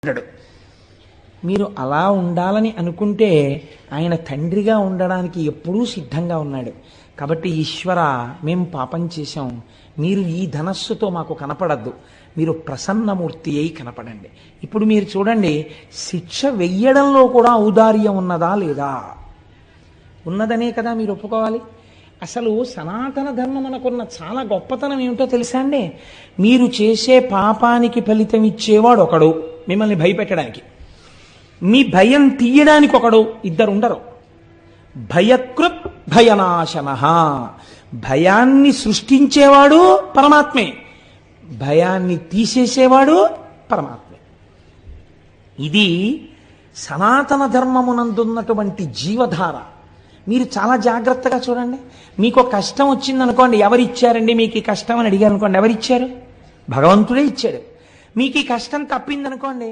ఉండడు. మీరు అలా ఉండాలని అనుకుంటే ఆయన తండ్రిగా ఉండడానికి ఎప్పుడూ సిద్ధంగా ఉన్నాడు. కాబట్టి ఈశ్వర, మేము పాపం చేశాం, మీరు ఈ ధనస్సుతో మాకు కనపడద్దు, మీరు ప్రసన్నమూర్తి అయి కనపడండి. ఇప్పుడు మీరు చూడండి, శిక్ష వెయ్యడంలో కూడా ఔదార్యం ఉన్నదా లేదా? ఉన్నదనే కదా మీరు ఒప్పుకోవాలి. అసలు సనాతన ధర్మం మనకున్న చాలా గొప్పతనం ఏమిటో తెలుసా అండి? మీరు చేసే పాపానికి ఫలితం ఇచ్చేవాడు ఒకడు మిమ్మల్ని భయపెట్టడానికి, మీ భయం తీయడానికి ఒకడు, ఇద్దరు ఉండరు. భయకృత్ భయనాశన, భయాన్ని సృష్టించేవాడు పరమాత్మే, భయాన్ని తీసేసేవాడు పరమాత్మే. ఇది సనాతన ధర్మమునందున్నటువంటి జీవధార. మీరు చాలా జాగ్రత్తగా చూడండి. మీకు కష్టం వచ్చిందనుకోండి, ఎవరిచ్చారండి మీకు ఈ కష్టం అని అడిగారు అనుకోండి, ఎవరిచ్చారు? భగవంతుడే ఇచ్చాడు. మీకు ఈ కష్టం తప్పిందనుకోండి,